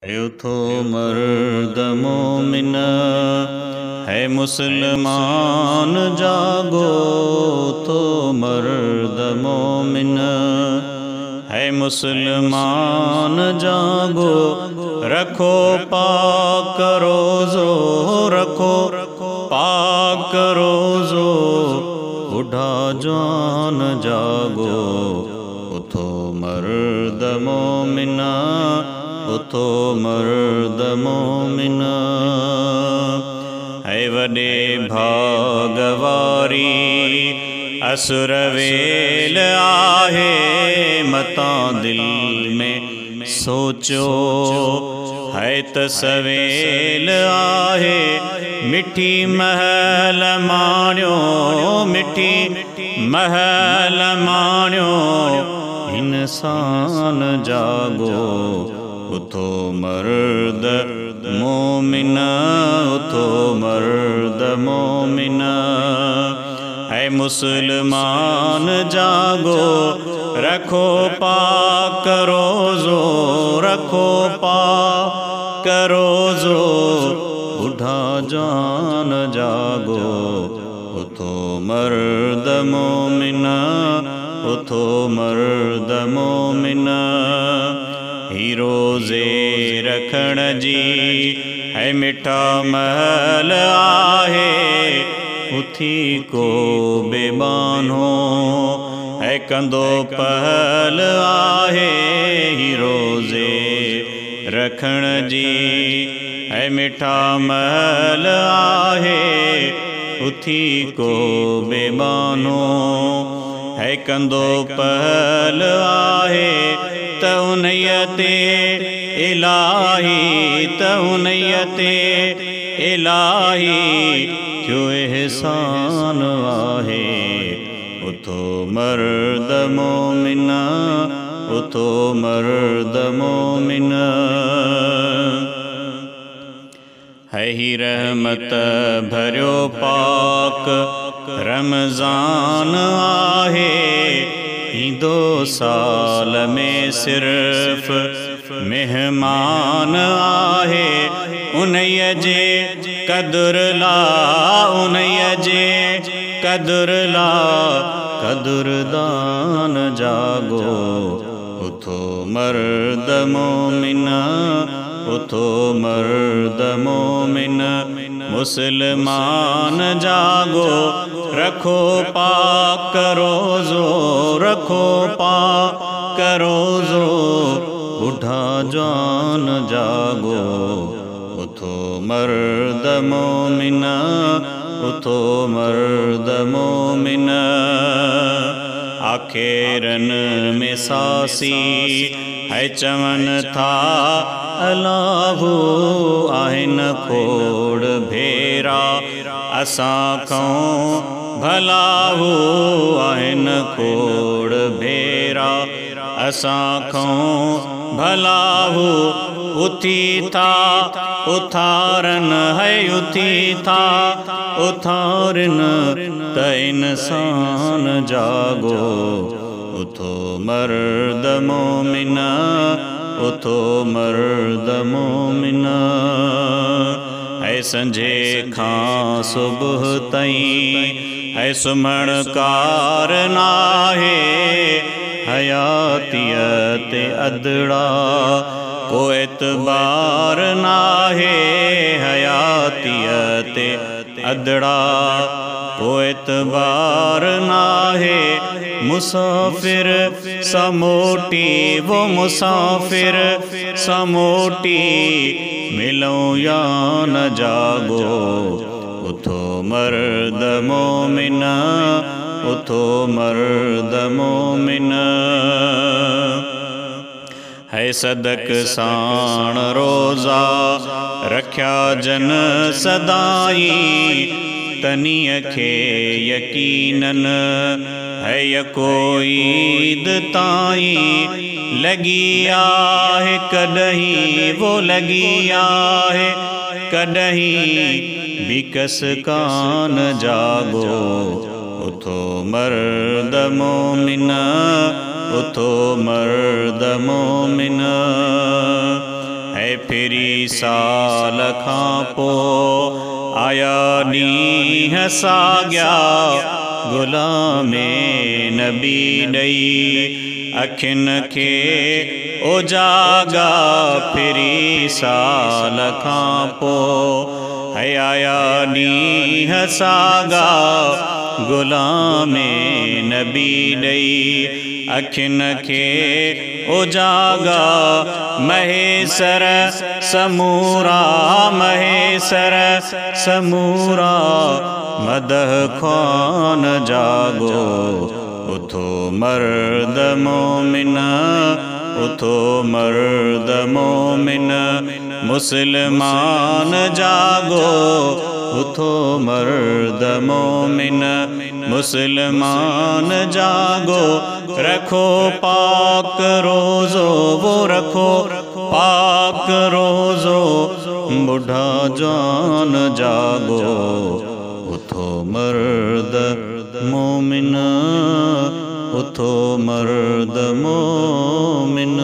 उठो मर्द मोमिन है मुसलमान जागो। तो मर्द मोमिन है मुसलमान जागो। रखो पाक रोज़ो, रखो पाक रोज़ो। बुढ़ा जवान जागो। उठो मर्द मोमिना, उठो मर्द मोमिना। है वडे भागवारी असुर वेल आहे। मता दिल में सोचो है त सवेल आहे। मिठी महल माण्यो, मिठी महल माण्यो। इंसान जागो। उठो मर्द मोमिना, उठो मर्द मोमिना। है मुसलमान जागो। रखो पाक रोज़ो, रखो पाक रोज़ो। बुढ़ा जवान जागो। उठो मर्द मोमिना, उठो मर्द मोमिना। ही रोज़े रखण जी है मिठा महल आहे। उथी को बेबानो है कंदो पहल आहे। ही रोज़े रखण जी है मिठा महल आहे। उथी को बेबानो है कंदो पहल आहे। त उनयते इलाही, त उनयते इलाही क्यों एहसान आहे। उठो मर्द मोमिना, उठो मर्द मोमिना। है ही रहमत भरियो पाक रमज़ान आहे। ईंदो साल में सिर्फ़ मेहमान आहे। उन्हीअ जे क़द्र ला, उन्हीअ जे क़द्र ला क़द्रदान जागो। उठो मर्द मोमिना, उठो मर्द मोमिना। मुसलमान जागो। रखो पाक रोज़ो, रखो पाक रोज़ो। बुढ़ा जवान जागो। उठो मर्द मोमिना, उठो मर्द मोमिना। आखेरन में सासी है चवन था अलाहू। आहिन खोड़ भेरा असां खां भलाहू। आहिन खोड़ भेरा असां खां भलाहू। उथी था उथारन है, उथी था उथारन त इंसान जागो। उठो मर्द मोमिना, उठो मर्द मोमिना। है संझे खां सुबह ताईं है सुम्हण कार नाहे। हयातीअ ते अदड़ा को एतबार नाहे। हयातीअ ते अदड़ा को एतबार नाहे। मुसाफिर समोटी, वो मुसाफिर समोटी। मिलो या न जागो। उठो मर्द मोमिना, उठो मर्द मोमिना। है सदक साण रोज़ा रख्या जन सदाई। तनीअ खे यकीनन है यको ईद ताईं। लगी आहे कॾहिं, वो लगी आहे कॾहिं। बिकस कान जागो। उठो मर्द मोमिना, उठो मर्द मोमिना। है है फिरी साल खां पो आया ॾींहं साॻिया ग़ुलामे नबी ॾई अखियुनि खे उजागा फिरी साल खां पो है आया ॾींहं साॻा ग़ुलामे नबी ॾई अखियुनि खे उजागा महेसर समूरा महेसर समूरा मदह ख़्वान जागो उथो मर्द मोमिन उथो मर्द मोमिन मुसलमान जागो उथो मर्द मोमिन मुसलमान जागो रखो पाक रोज़ो वो रखो पाक रोज़ो बुढ़ा जान जागो उथो मर्द मोमिन उथो मर्द मोमिन।